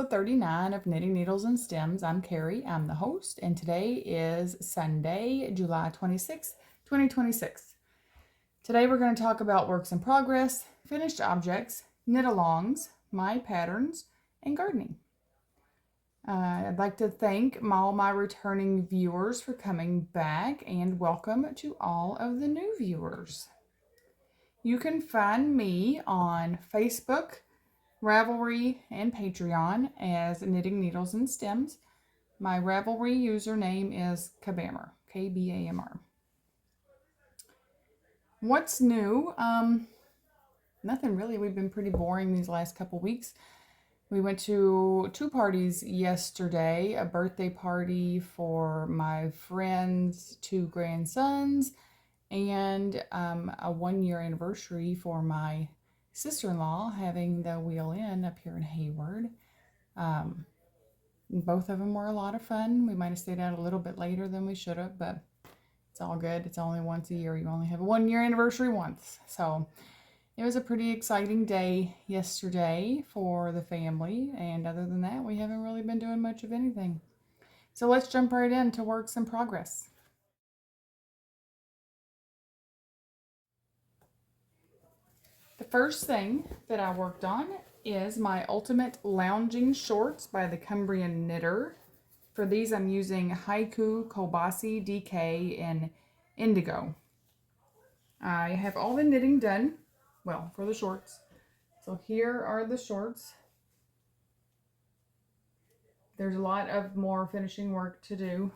episode 39 of Knitting Needles and Stems. I'm Carrie, I'm the host, and today is Sunday, July 26th, 2026. Today we're going to talk about works in progress, finished objects, knit-alongs, my patterns, and gardening. I'd like to thank all my returning viewers for coming back, and welcome to all of the new viewers. You can find me on Facebook, Ravelry, and Patreon as Knitting Needles and Stems. My Ravelry username is Kabammer, K-B-A-M-R. What's new? Nothing really. We've been pretty boring these last couple weeks. We went to two parties yesterday, a birthday party for my friend's two grandsons, and a 1-year anniversary for my sister-in-law having the Wheel Inn up here in Hayward. Both of them were a lot of fun. We might have stayed out a little bit later than we should have, but it's all good. It's only once a year. You only have a 1-year anniversary once. So it was a pretty exciting day yesterday for the family, and other than that, we haven't really been doing much of anything. So let's jump right into works in progress. The first thing that I worked on is my Ultimate Lounging Shorts by the Cumbrian Knitter. For these, I'm using Haiku Kobasi DK in Indigo. I have all the knitting done, well, for the shorts. So here are the shorts. There's a lot of more finishing work to do.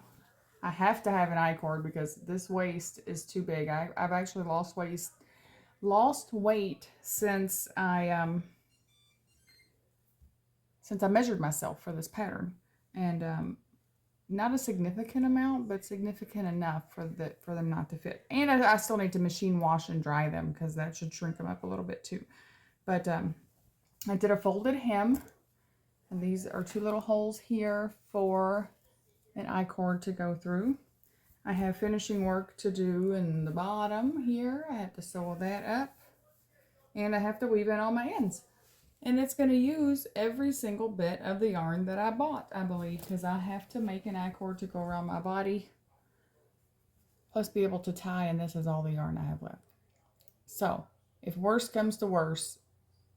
I have to have an I-cord because this waist is too big. I've actually lost weight since I measured myself for this pattern, and not a significant amount, but significant enough for them not to fit. And I still need to machine wash and dry them because that should shrink them up a little bit too. But I did a folded hem, and these are two little holes here for an I-cord to go through. I have finishing work to do in the bottom here. I have to sew that up, and I have to weave in all my ends. And it's going to use every single bit of the yarn that I bought, I believe, because I have to make an I-cord to go around my body, plus be able to tie, and this is all the yarn I have left. So, if worse comes to worse,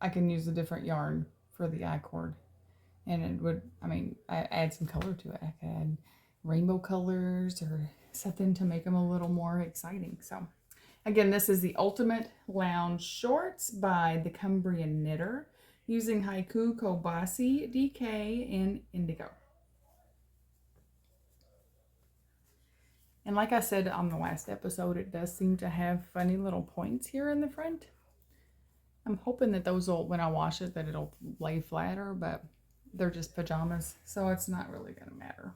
I can use a different yarn for the I-cord. And it would, I add some color to it. I could add rainbow colors or something to make them a little more exciting. So, again, this is the Ultimate Lounge Shorts by the Cumbrian Knitter, using Haiku Kobasi DK in Indigo. And like I said on the last episode, it does seem to have funny little points here in the front. I'm hoping that those will, when I wash it, that it'll lay flatter, but they're just pajamas, so it's not really going to matter.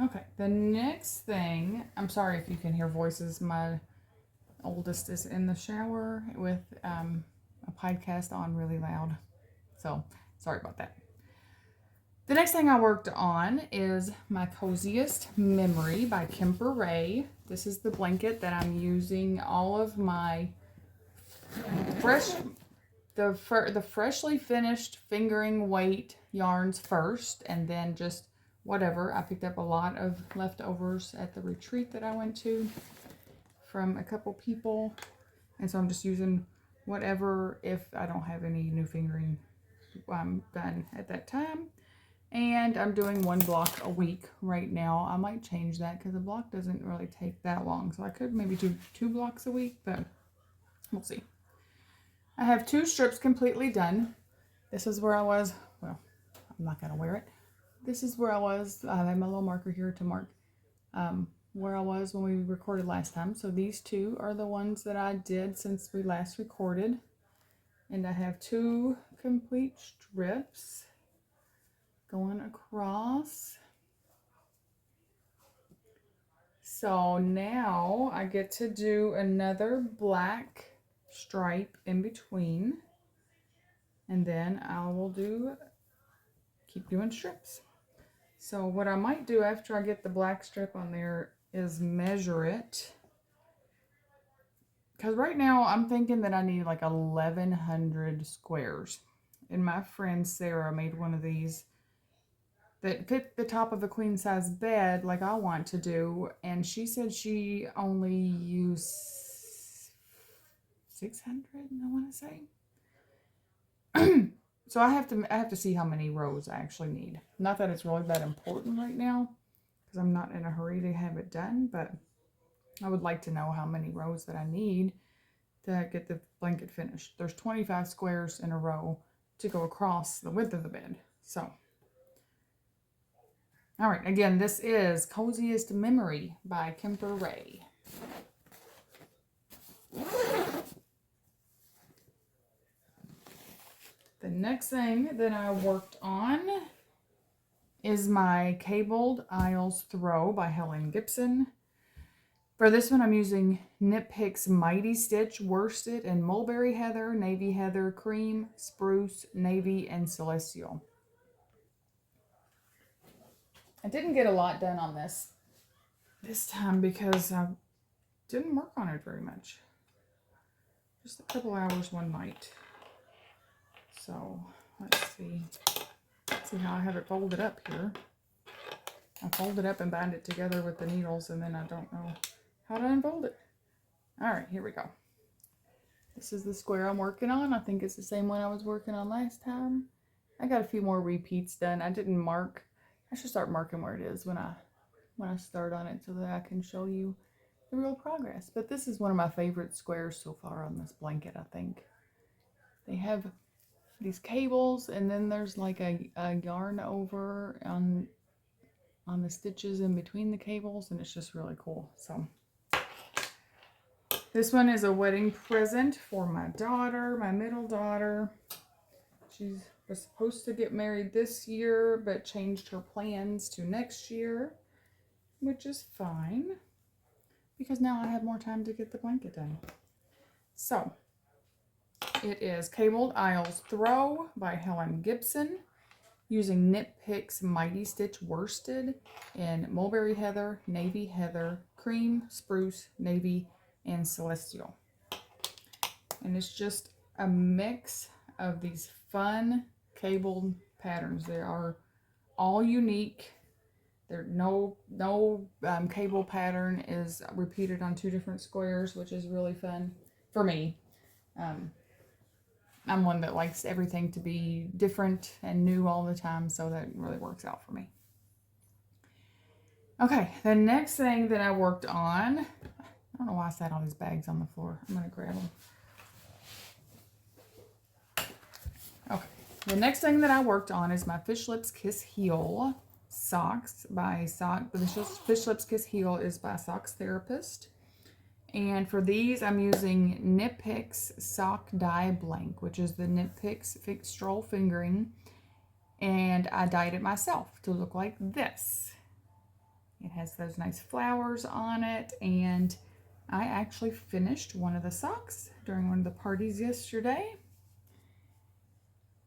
Okay, the next thing, I'm sorry if you can hear voices. My oldest is in the shower with a podcast on really loud, so sorry about that. The next thing I worked on is my Coziest Memory by Kemper Ray. This is the blanket that I'm using all of my the freshly finished fingering weight yarns first, and then just whatever. I picked up a lot of leftovers at the retreat that I went to from a couple people, and so I'm just using whatever if I don't have any new fingering done at that time. And I'm doing 1 block a week right now. I might change that because a block doesn't really take that long, so I could maybe do 2 blocks a week, but we'll see. I have 2 strips completely done. This is where I was, well, I'm not going to wear it. This is where I was. I have my little marker here to mark where I was when we recorded last time. So these 2 are the ones that I did since we last recorded. And I have 2 complete strips going across. So now I get to do another black stripe in between. And then I will keep doing strips. So what I might do after I get the black strip on there is measure it because right now I'm thinking that I need like 1,100 squares. And my friend Sarah made one of these that fit the top of a queen size bed like I want to do. And she said she only used 600, I want to say. So I have to see how many rows I actually need. Not that it's really that important right now, because I'm not in a hurry to have it done, but I would like to know how many rows that I need to get the blanket finished. There's 25 squares in a row to go across the width of the bed. So, all right, again, this is Coziest Memory by Kemper Ray. The next thing that I worked on is my Cabled Isles Throw by Helen Gibson. For this one, I'm using Knit Picks Mighty Stitch Worsted and Mulberry Heather, Navy Heather, Cream, Spruce, Navy, and Celestial. I didn't get a lot done on this time because I didn't work on it very much. Just a couple hours one night. So let's see how I have it folded up here. I fold it up and bind it together with the needles, and then I don't know how to unfold it. All right, here we go. This is the square I'm working on. I think it's the same one I was working on last time. I got a few more repeats done. I didn't mark. I should start marking where it is when I start on it so that I can show you the real progress. But this is one of my favorite squares so far on this blanket, I think. They have these cables, and then there's like a yarn over on the stitches in between the cables, and it's just really cool. So this one is a wedding present for my daughter, my middle daughter. She was supposed to get married this year, but changed her plans to next year, which is fine because now I have more time to get the blanket done. So it is Cabled Isles Throw by Helen Gibson, using Knit Picks Mighty Stitch Worsted in Mulberry Heather, Navy Heather, Cream, Spruce, Navy, and Celestial. And it's just a mix of these fun cabled patterns. They are all unique. There no cable pattern is repeated on two different squares, which is really fun for me. I'm one that likes everything to be different and new all the time, so that really works out for me. Okay, the next thing that I worked on, I don't know why I set all these bags on the floor. I'm going to grab them. Okay, the next thing that I worked on is my Fish Lips Kiss Heel socks by Fish Lips Kiss Heel is by Socks Therapist. And for these, I'm using Knit Picks Sock Dye Blank, which is the Knit Picks Fixed Stroll Fingering. And I dyed it myself to look like this. It has those nice flowers on it. And I actually finished one of the socks during one of the parties yesterday.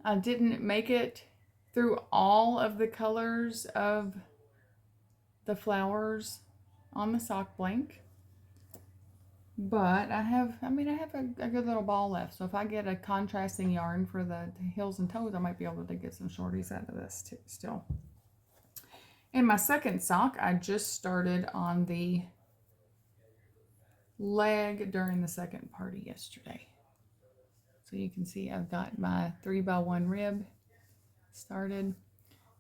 I didn't make it through all of the colors of the flowers on the sock blank. But I have a good little ball left. So if I get a contrasting yarn for the heels and toes, I might be able to get some shorties out of this too, still. And my second sock, I just started on the leg during the second party yesterday. So you can see I've got my 3x1 rib started.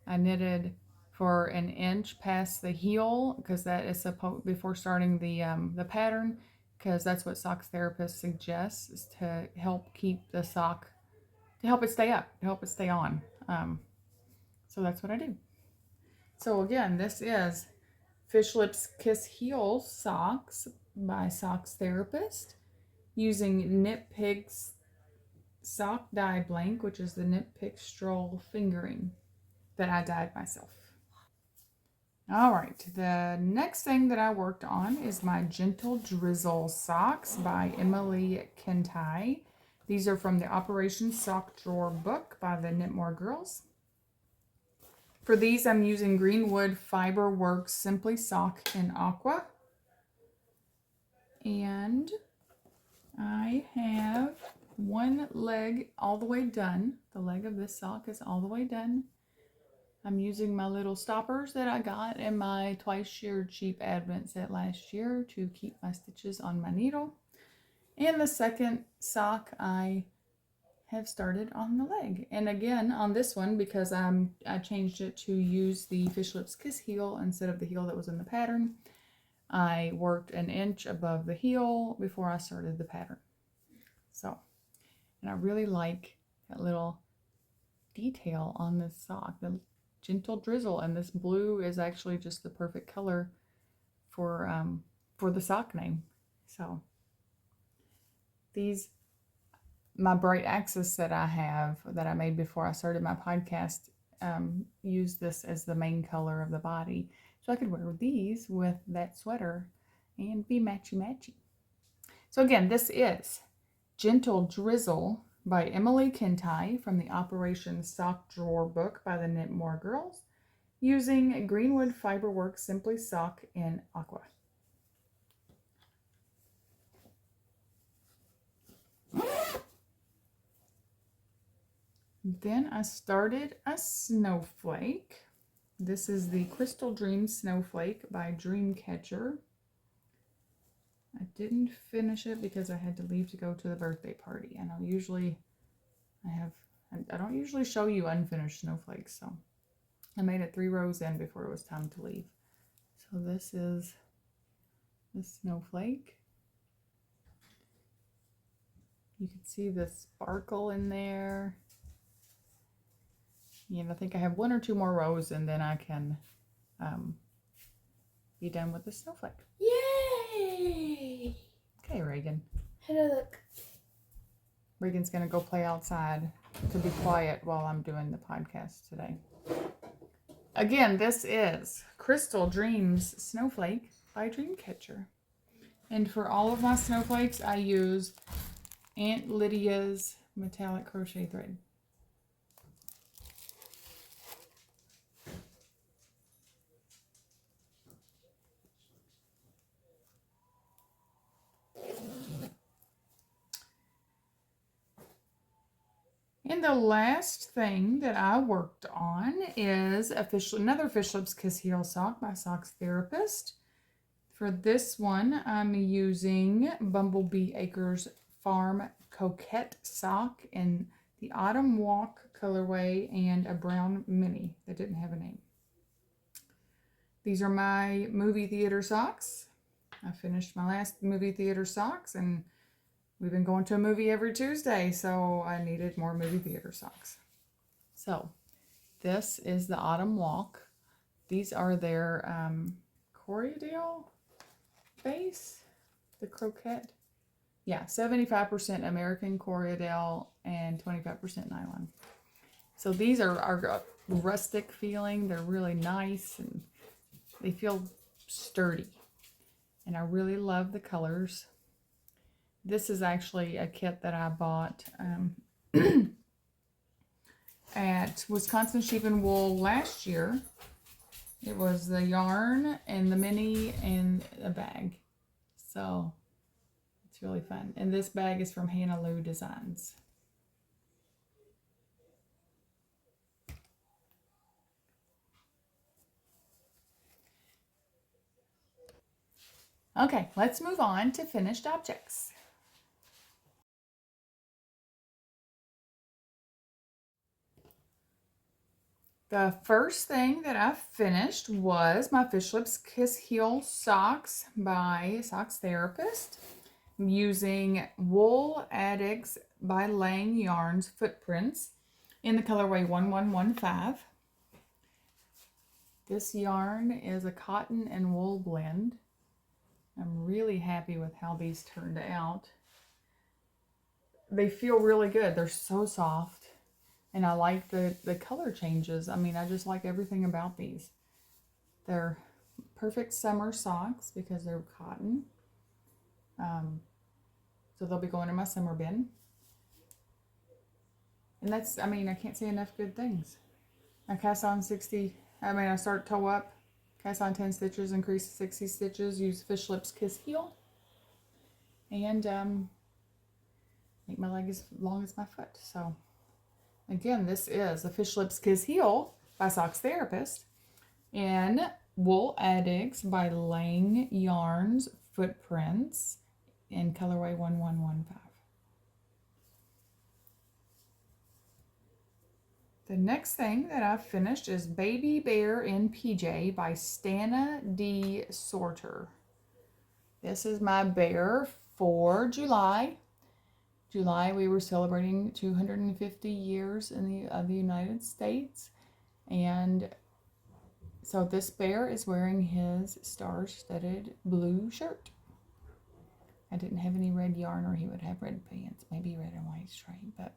I knitted for an inch past the heel because that is supposed before starting the pattern, because that's what Socks Therapist suggests, is to help keep the sock, to help it stay up, to help it stay on. So that's what I do. So again, this is Fish Lips Kiss Heel socks by Socks Therapist, using Knit Picks Sock Dye Blank, which is the Knit Picks Stroll Fingering that I dyed myself. All right, the next thing that I worked on is my Gentle Drizzle socks by Emily Kentai. These are from the Operation Sock Drawer book by the Knitmore Girls. For these, I'm using Greenwood Fiber Works Simply Sock in Aqua. And I have one leg all the way done. The leg of this sock is all the way done. I'm using my little stoppers that I got in my twice sheared cheap advent set last year to keep my stitches on my needle. And the second sock I have started on the leg. And again, on this one, because I changed it to use the Fish Lips Kiss heel instead of the heel that was in the pattern, I worked an inch above the heel before I started the pattern. So, and I really like that little detail on this sock, the gentle drizzle, and this blue is actually just the perfect color for the sock name. So these, my bright axis that I have, that I made before I started my podcast, use this as the main color of the body. So I could wear these with that sweater and be matchy-matchy. So again, this is Gentle Drizzle by Emily Kintai from the Operation Sock Drawer book by the Knit More Girls, using Greenwood Fiberworks Simply Sock in Aqua. Then I started a snowflake. This is the Crystal Dream Snowflake by Dreamcatcher. I didn't finish it because I had to leave to go to the birthday party, and I don't usually show you unfinished snowflakes, so I made it 3 rows in before it was time to leave. So this is the snowflake. You can see the sparkle in there. And I think I have 1 or 2 more rows, and then I can be done with the snowflake. Yay! Okay, Reagan. Hello, look. Reagan's going to go play outside to be quiet while I'm doing the podcast today. Again, this is Crystal Dreams Snowflake by Dreamcatcher. And for all of my snowflakes, I use Aunt Lydia's metallic crochet thread. And the last thing that I worked on is another Fish Lips Kiss Heel sock by Socks Therapist. For this one, I'm using Bumblebee Acres Farm Coquette sock in the Autumn Walk colorway and a brown mini that didn't have a name. These are my movie theater socks. I finished my last movie theater socks, and we've been going to a movie every Tuesday, so I needed more movie theater socks. So this is the Autumn Walk. These are their Corriedale base, the croquette. Yeah, 75% American Corriedale and 25% nylon. So these are rustic feeling. They're really nice and they feel sturdy. And I really love the colors. This is actually a kit that I bought at Wisconsin Sheep and Wool last year. It was the yarn and the mini and a bag. So it's really fun. And this bag is from Hannah Lou Designs. Okay, let's move on to finished objects. The first thing that I finished was my Fish Lips Kiss Heel socks by Socks Therapist. I'm using Wool Addicts by Lang Yarns Footprints in the colorway 1115. This yarn is a cotton and wool blend. I'm really happy with how these turned out. They feel really good. They're so soft. And I like the color changes. I mean, I just like everything about these. They're perfect summer socks because they're cotton. So they'll be going in my summer bin. And that's, I mean, I can't say enough good things. I start toe up, cast on 10 stitches, increase to 60 stitches, use Fish Lips Kiss Heel. And make my leg as long as my foot. So again, this is the Fish Lips Kiss Heel by Socks Therapist and Wool Addicts by Lang Yarns Footprints in colorway 1115. The next thing that I've finished is Baby Bear in PJ by Stana D. Sorter. This is my bear for July. July, we were celebrating 250 years of the United States. And so this bear is wearing his star-studded blue shirt. I didn't have any red yarn, or he would have red pants, maybe red and white stripe, but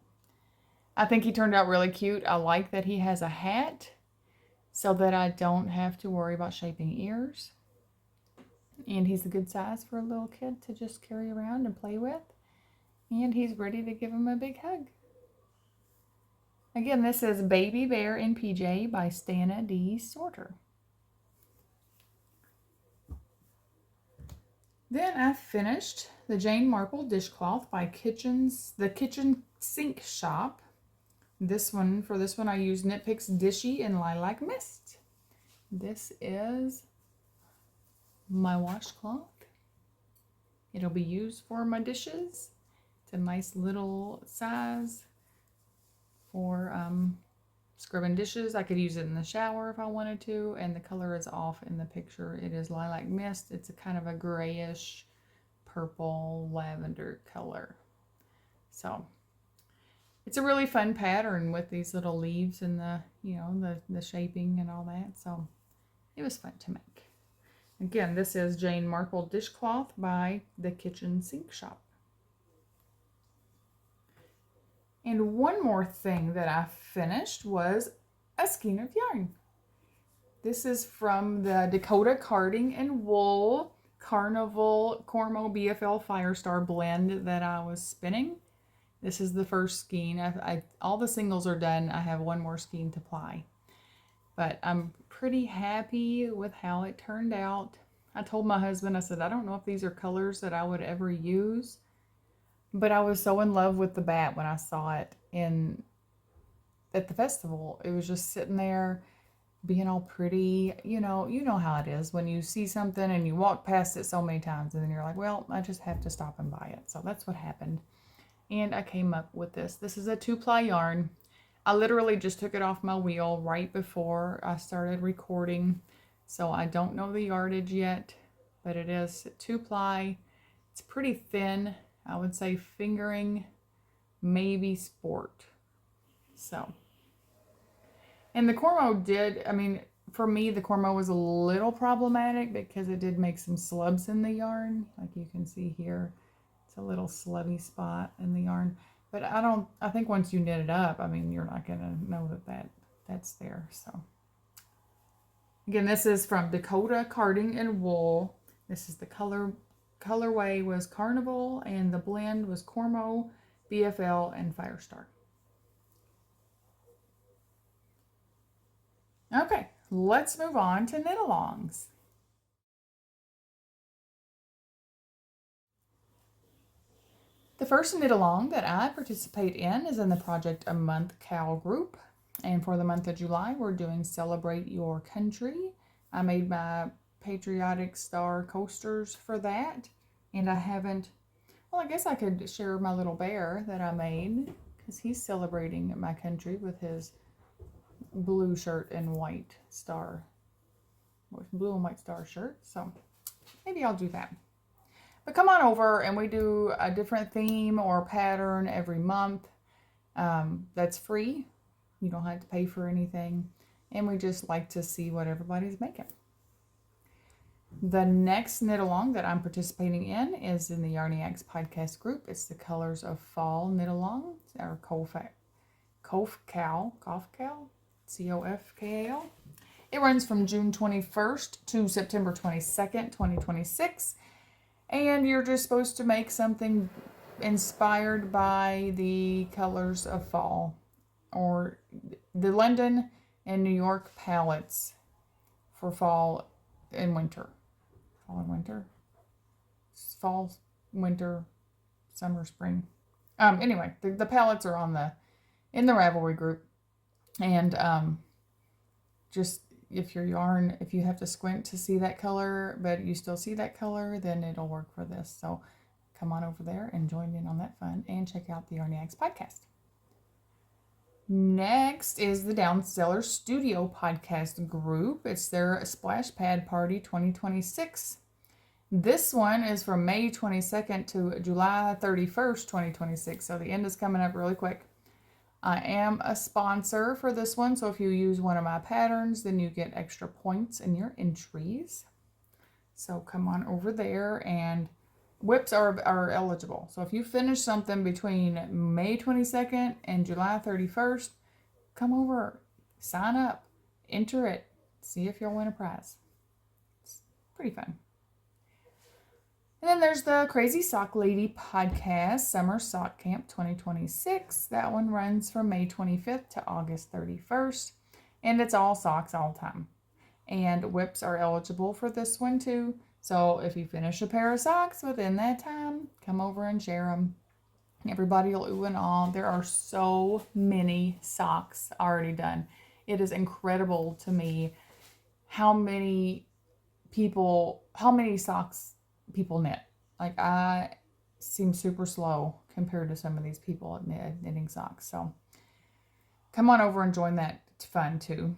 I think he turned out really cute. I like that he has a hat so that I don't have to worry about shaping ears. And he's a good size for a little kid to just carry around and play with. And he's ready to give him a big hug. Again, this is Baby Bear in PJ by Stana D. Sorter. Then I finished the Jane Marple dishcloth by the Kitchen Sink Shop. For this one, I used Knit Picks Dishy and Lilac Mist. This is my washcloth. It'll be used for my dishes. It's a nice little size for scrubbing dishes. I could use it in the shower if I wanted to, and the color is off in the picture. It is Lilac Mist. It's a kind of a grayish purple lavender color. So it's a really fun pattern with these little leaves and the shaping and all that. So it was fun to make. Again, this is Jane Marple dishcloth by the Kitchen Sink Shop. And one more thing that I finished was a skein of yarn. This is from the Dakota Carding and Wool Carnival Cormo BFL Firestar blend that I was spinning. This is the first skein. All the singles are done. I have one more skein to ply. But I'm pretty happy with how it turned out. I told my husband, I said, I don't know if these are colors that I would ever use. But I was so in love with the bat when I saw it at the festival. It was just sitting there being all pretty. You know how it is when you see something and you walk past it so many times and then you're like, well, I just have to stop and buy it. So that's what happened. And I came up with this. This is a 2-ply yarn. I literally just took it off my wheel right before I started recording. So I don't know the yardage yet, but it is 2-ply. It's pretty thin. I would say fingering, maybe sport. So, and the Cormo for me, the Cormo was a little problematic because it did make some slubs in the yarn. Like you can see here, it's a little slubby spot in the yarn. But I think once you knit it up, you're not going to know that's there. So, again, this is from Dakota Carding and Wool. This is the colorway was Carnival, and the blend was Cormo, BFL, and Firestar. Okay, let's move on to knit-alongs. The first knit-along that I participate in is in the Project a Month CAL group. And for the month of July, we're doing Celebrate Your Country. I made my patriotic star coasters for that. And I guess I could share my little bear that I made because he's celebrating my country with his blue shirt and white star, blue and white star shirt. So maybe I'll do that. But come on over and we do a different theme or pattern every month. That's free. You don't have to pay for anything. And we just like to see what everybody's making. The next knit along that I'm participating in is in the Yarniacs podcast group. It's the Colors of Fall knit along, or COFKAL, COFKAL. It runs from June 21st to September 22nd, 2026. And you're just supposed to make something inspired by the colors of fall, or the London and New York palettes for fall and winter. Fall and winter? Fall, winter, summer, spring. Anyway, the palettes are in the Ravelry group. And just if your yarn, if you have to squint to see that color, but you still see that color, then it'll work for this. So come on over there and join in on that fun and check out the Yarniacs podcast. Next is the Downseller Studio podcast group. It's their Splash Pad Party 2026. This one is from May 22nd to July 31st, 2026. So the end is coming up really quick. I am a sponsor for this one, so if you use one of my patterns, then you get extra points in your entries. So come on over there, and whips are eligible. So if you finish something between May 22nd and July 31st, come over, sign up, enter it, see if you'll win a prize. It's pretty fun. And then there's the Crazy Sock Lady podcast, Summer Sock Camp 2026. That one runs from May 25th to August 31st. And it's all socks all the time. And whips are eligible for this one too. So if you finish a pair of socks within that time, come over and share them. Everybody will ooh and ah. There are so many socks already done. It is incredible to me how many socks people knit. Like, I seem super slow compared to some of these people at knitting socks. So come on over and join that. It's fun too.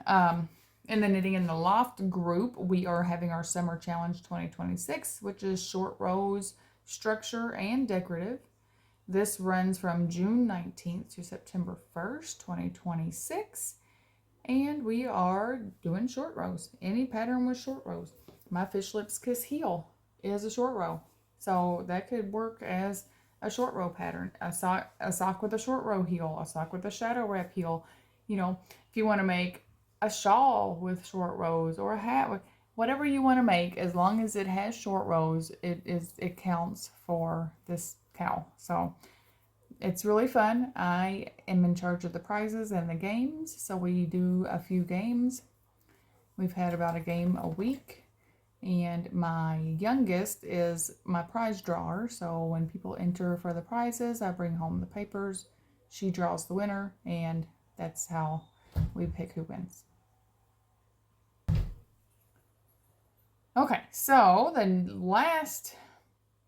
In the Knitting in the Loft group, we are having our Summer Challenge 2026, which is short rows, structure, and decorative. This runs from June 19th to September 1st, 2026. And we are doing short rows. Any pattern with short rows. My Fish Lips Kiss Heel is a short row. So that could work as a short row pattern. A sock with a short row heel, a sock with a shadow wrap heel. You know, if you want to make a shawl with short rows or a hat, whatever you want to make, as long as it has short rows, it counts for this cow. So it's really fun. I am in charge of the prizes and the games. So we do a few games. We've had about a game a week. And my youngest is my prize drawer. So when people enter for the prizes, I bring home the papers. She draws the winner, and that's how we pick who wins. Okay, so the last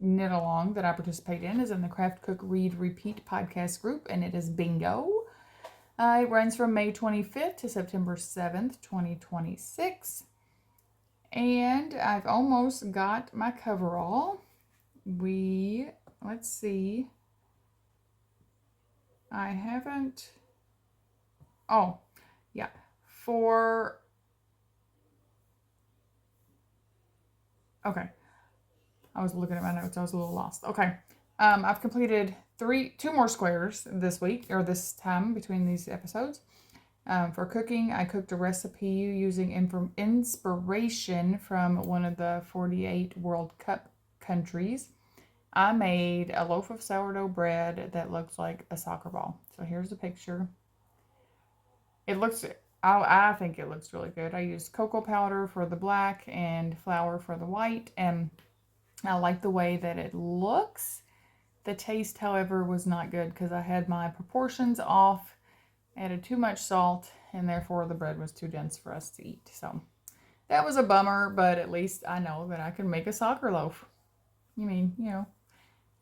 knit along that I participate in is in the Craft Cook Read Repeat podcast group, and it is Bingo. It runs from May 25th to September 7th, 2026. And I've almost got my coverall. Let's see. I haven't, oh, yeah, okay. I was looking at my notes. I was a little lost. Okay. I've completed two more squares this week, or this time between these episodes. For cooking, I cooked a recipe using inspiration from one of the 48 World Cup countries. I made a loaf of sourdough bread that looks like a soccer ball. So here's a picture. I think it looks really good. I used cocoa powder for the black and flour for the white, and I like the way that it looks. The taste, however, was not good because I had my proportions off. Added too much salt, and therefore the bread was too dense for us to eat. So that was a bummer, but at least I know that I can make a soccer loaf. I mean, you know,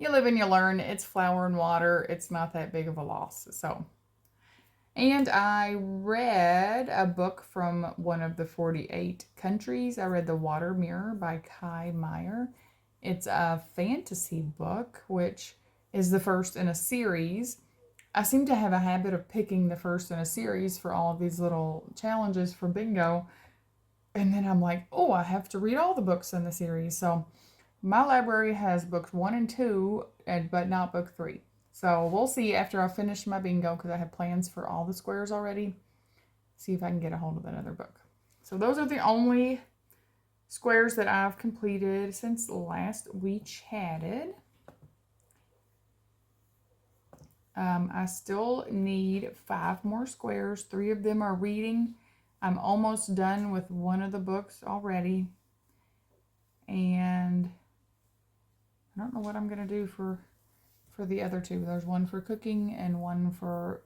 you live and you learn. It's flour and water. It's not that big of a loss. So, and I read a book from one of the 48 countries. I read The Water Mirror by Kai Meyer. It's a fantasy book, which is the first in a series. I seem to have a habit of picking the first in a series for all of these little challenges for Bingo. And then I'm like, oh, I have to read all the books in the series. So my library has books 1 and 2, but not book 3. So we'll see after I finish my Bingo, because I have plans for all the squares already. See if I can get a hold of that other book. So those are the only squares that I've completed since last we chatted. I still need 5 more squares. 3 of them are reading. I'm almost done with one of the books already. And I don't know what I'm going to do for for the other two. There's one for cooking and one for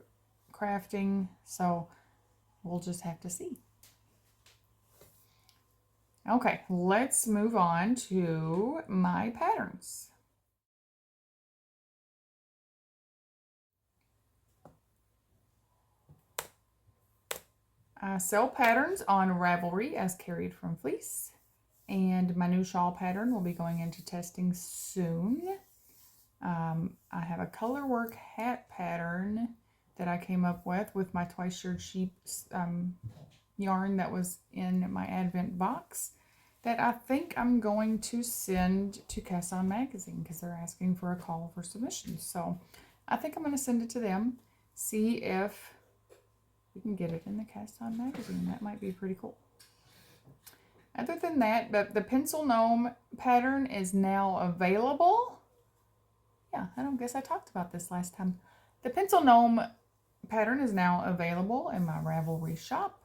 crafting, so we'll just have to see. Okay, let's move on to my patterns. I sell patterns on Ravelry as carried from fleece, and my new shawl pattern will be going into testing soon. I have a color work hat pattern that I came up with my twice shirred sheep yarn that was in my advent box that I think I'm going to send to Cast On Magazine because they're asking for a call for submissions. So I think I'm going to send it to them, see if we can get it in the Cast On Magazine. That might be pretty cool. Other than that, the pencil gnome pattern is now available. Yeah, I don't guess I talked about this last time. The pencil gnome pattern is now available in my Ravelry shop.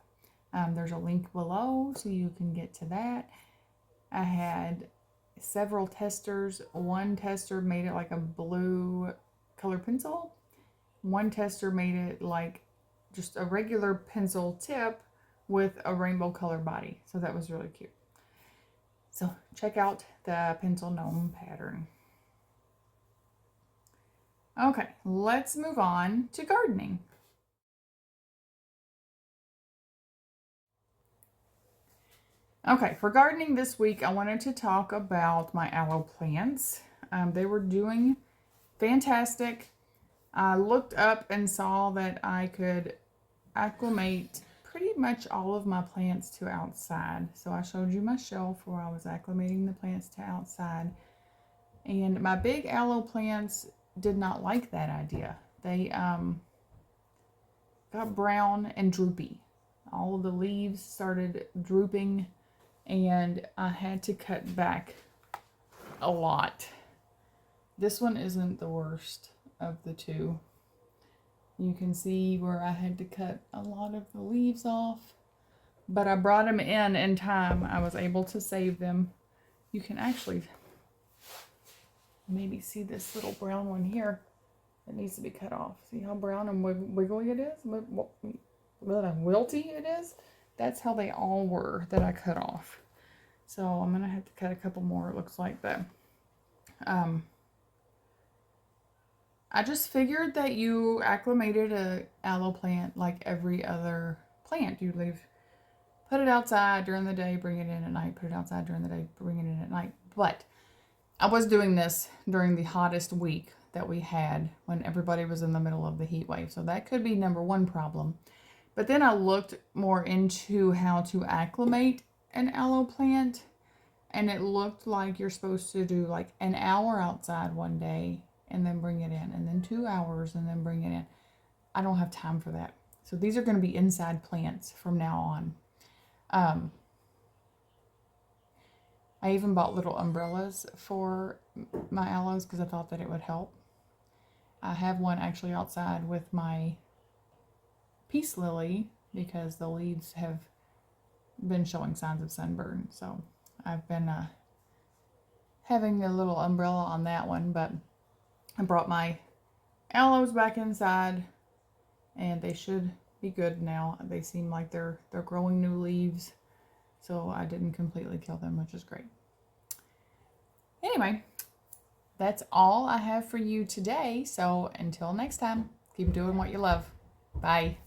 There's a link below so you can get to that. I had several testers. One tester made it like a blue color pencil. One tester made it like just a regular pencil tip with a rainbow color body. So that was really cute. So check out the pencil gnome pattern. Okay, let's move on to gardening. Okay, for gardening this week, I wanted to talk about my aloe plants. They were doing fantastic. I looked up and saw that I could acclimate pretty much all of my plants to outside. So I showed you my shelf where I was acclimating the plants to outside. And my big aloe plants did not like that idea. They got brown and droopy. All of the leaves started drooping, and I had to cut back a lot. This one isn't the worst of the two. You can see where I had to cut a lot of the leaves off, but I brought them in time. I was able to save them. You can actually maybe see this little brown one here that needs to be cut off. See how brown and wiggly it is? Wilty it is? That's how they all were that I cut off. So I'm going to have to cut a couple more, it looks like that. I just figured that you acclimated a aloe plant like every other plant. You put it outside during the day, bring it in at night, put it outside during the day, bring it in at night. But I was doing this during the hottest week that we had when everybody was in the middle of the heat wave. So that could be number one problem. But then I looked more into how to acclimate an aloe plant, and it looked like you're supposed to do like an hour outside one day and then bring it in, and then 2 hours and then bring it in. I don't have time for that. So these are going to be inside plants from now on. I even bought little umbrellas for my aloes because I thought that it would help. I have one actually outside with my peace lily because the leaves have been showing signs of sunburn. So I've been having a little umbrella on that one, but I brought my aloes back inside and they should be good now. They seem like they're growing new leaves, so I didn't completely kill them, which is great. Anyway, that's all I have for you today. So until next time, keep doing what you love. Bye.